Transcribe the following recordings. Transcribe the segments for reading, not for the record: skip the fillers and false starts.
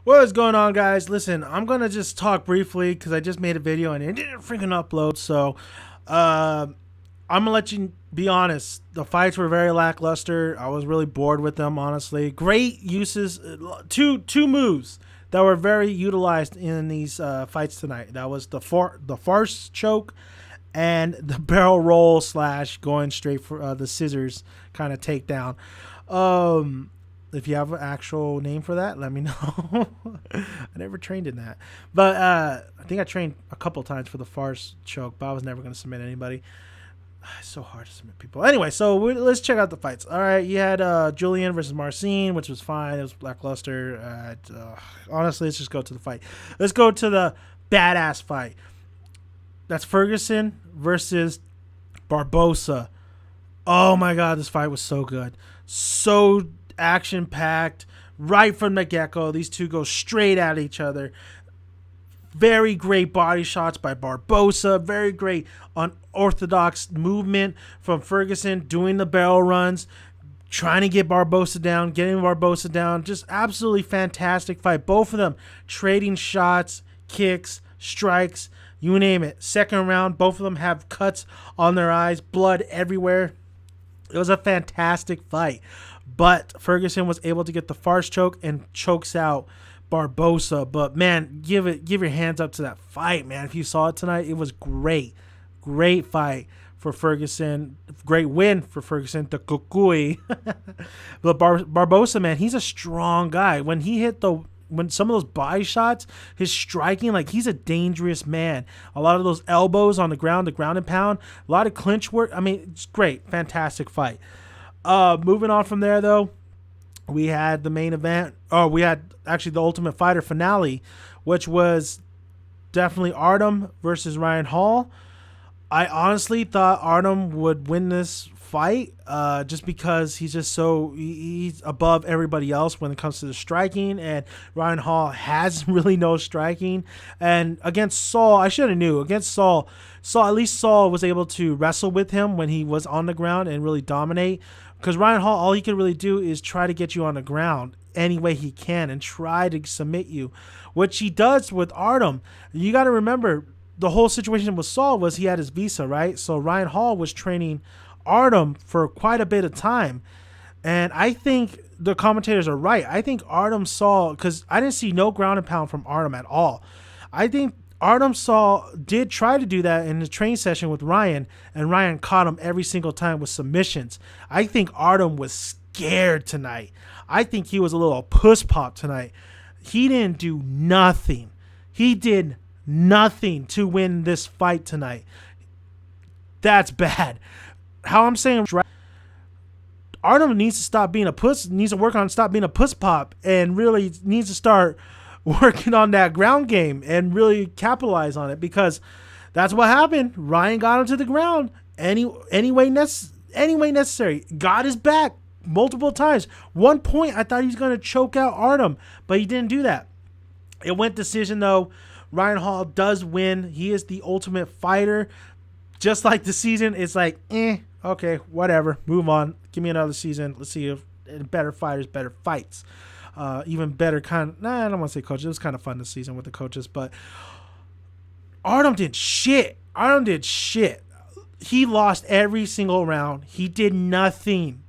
What is going on, guys? Listen, I'm gonna just talk briefly because I just made a video and it didn't freaking upload. So, uh, I'm gonna let you be honest. The fights were very lackluster. I was really bored with them, honestly. Great uses, two moves that were very utilized in these fights tonight. That was the farce choke and the barrel roll slash going straight for the scissors kind of takedown. Um, if you have an actual name for that, let me know. I never trained in that, but I think I trained a couple times for the farce choke, but I was never going to submit anybody. It's so hard to submit people. Anyway, so let's check out the fights. All right, you had Julian versus Marcin, which was fine. It was lackluster. Honestly, let's just go to the fight. Let's go to the badass fight. That's Ferguson versus Barbosa. Oh my God, this fight was so good. So action packed. Right from the get go, these two go straight at each other. Very great body shots by Barbosa. Very great unorthodox movement from Ferguson, doing the barrel runs, trying to get Barbosa down, getting Barbosa down. Just absolutely fantastic fight. Both of them trading shots, kicks, strikes, you name it. Second round, both of them have cuts on their eyes, blood everywhere. It was a fantastic fight. But Ferguson was able to get the farce choke and chokes out Barbosa. But man, give your hands up to that fight, man. If you saw it tonight, it was great. Great fight for Ferguson. Great win for Ferguson, the Kukui. But Barbosa, man, he's a strong guy. When some of those body shots, his striking, like, he's a dangerous man. A lot of those elbows on the ground and pound, a lot of clinch work. I mean, it's great. Fantastic fight. Moving on from there, though, we had the main event. Oh, we had actually the Ultimate Fighter finale, which was definitely Artem versus Ryan Hall. I honestly thought Artem would win this fight just because he's above everybody else when it comes to the striking, and Ryan Hall has really no striking. And against Saul, I should have knew. Against Saul, at least Saul was able to wrestle with him when he was on the ground and really dominate. Because Ryan Hall, all he can really do is try to get you on the ground any way he can and try to submit you, which he does with Artem. You got to remember, the whole situation with Saul was he had his visa, right? So Ryan Hall was training Artem for quite a bit of time. And I think the commentators are right. I think Artem saw, because I didn't see no ground and pound from Artem at all. I think Artem did try to do that in the training session with Ryan, and Ryan caught him every single time with submissions. I think Artem was scared tonight. I think he was a little puss pop tonight. He didn't do nothing. He did nothing to win this fight tonight. That's bad. How I'm saying, Artem needs to stop being a puss, needs to work on stop being a puss pop, and really needs to start working on that ground game and really capitalize on it, because that's what happened. Ryan got him to the ground any way necessary. Got his back multiple times. One point, I thought he was going to choke out Artem, but he didn't do that. It went decision, though. Ryan Hall does win. He is the Ultimate Fighter. Just like the season, it's like, okay, whatever. Move on. Give me another season. Let's see if better fighters, better fights. Even better I don't want to say coaches. It was kind of fun this season with the coaches, but Artem did shit. He lost every single round. He did nothing.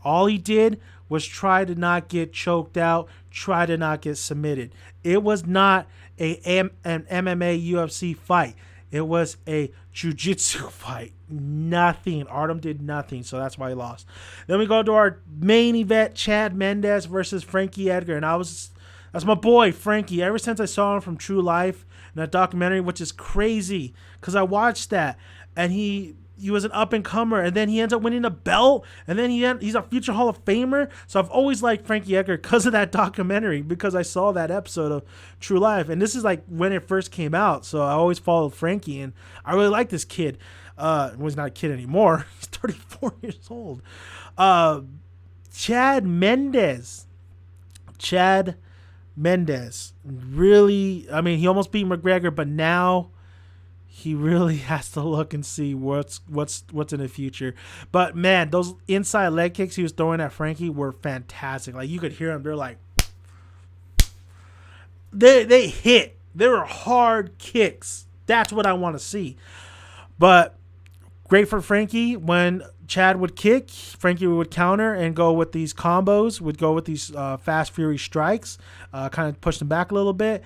All he did was try to not get choked out, try to not get submitted. It was not an MMA UFC fight. It was a jiu-jitsu fight. Nothing. Artem did nothing, so that's why he lost. Then we go to our main event, Chad Mendes versus Frankie Edgar. And that's my boy, Frankie. Ever since I saw him from True Life in that documentary, which is crazy, because I watched that, and he was an up-and-comer, and then he ends up winning a belt, and then he's a future Hall of Famer. So I've always liked Frankie Edgar because of that documentary, because I saw that episode of True Life, and this is like when it first came out, so I always followed Frankie, and I really like this kid. Well, he's not a kid anymore. He's 34 years old. Chad Mendes, really, I mean, he almost beat McGregor, but now he really has to look and see what's in the future. But man, those inside leg kicks he was throwing at Frankie were fantastic. Like you could hear them. They're like they hit. They were hard kicks. That's what I want to see. But great for Frankie when Chad would kick, Frankie would counter and go with these combos, would go with these fast fury strikes, kind of push them back a little bit.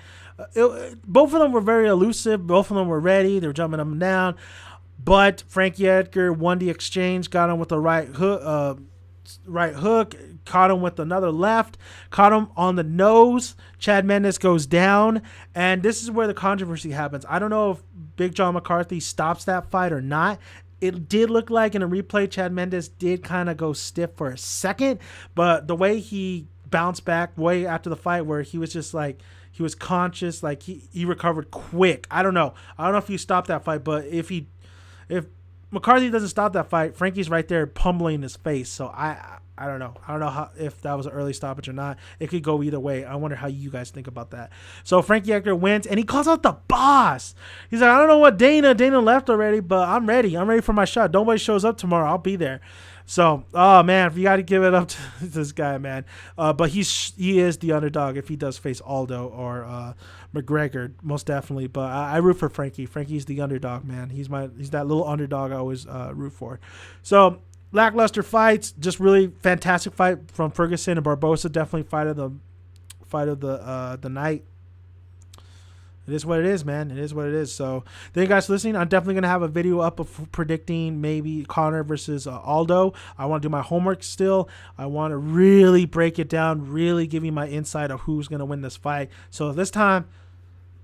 Both of them were very elusive. Both of them were ready. They were jumping up and down. But Frankie Edgar won the exchange, got him with the right hook, caught him with another left, caught him on the nose. Chad Mendes goes down, and this is where the controversy happens. I don't know if Big John McCarthy stops that fight or not. It did look like in a replay, Chad Mendes did kind of go stiff for a second, but the way he bounced back way after the fight where he was just like, he was conscious, like he recovered quick. I don't know if he stopped that fight, but if McCarthy doesn't stop that fight, Frankie's right there pummeling his face. So I don't know. I don't know if that was an early stoppage or not. It could go either way. I wonder how you guys think about that. So Frankie Edgar wins, and he calls out the boss. He's like, I don't know what Dana left already, but I'm ready. I'm ready for my shot. Nobody shows up tomorrow. I'll be there. So, oh man, you got to give it up to this guy, man. But he is the underdog if he does face Aldo or McGregor, most definitely. But I root for Frankie. Frankie's the underdog, man. He's that little underdog I always root for. So lackluster fights, just really fantastic fight from Ferguson and Barbosa. Definitely fight of the night. It is what it is, man. It is what it is. So thank you guys for listening. I'm definitely going to have a video up of predicting maybe Conor versus Aldo. I want to do my homework still. I want to really break it down, really give you my insight of who's going to win this fight. So this time,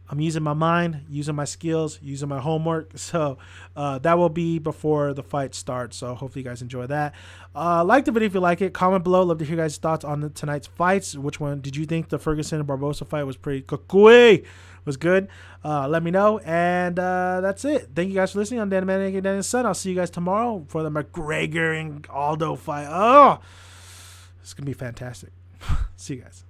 I'm using my mind, using my skills, using my homework. So that will be before the fight starts. So hopefully you guys enjoy that. Like the video if you like it. Comment below. Love to hear guys' thoughts on tonight's fights. Which one did you think the Ferguson and Barbosa fight was pretty kukui? Was good. Let me know. And that's it. Thank you guys for listening. I'm Dan Man and Dan's son. I'll see you guys tomorrow for the McGregor and Aldo fight. Oh, it's going to be fantastic. See you guys.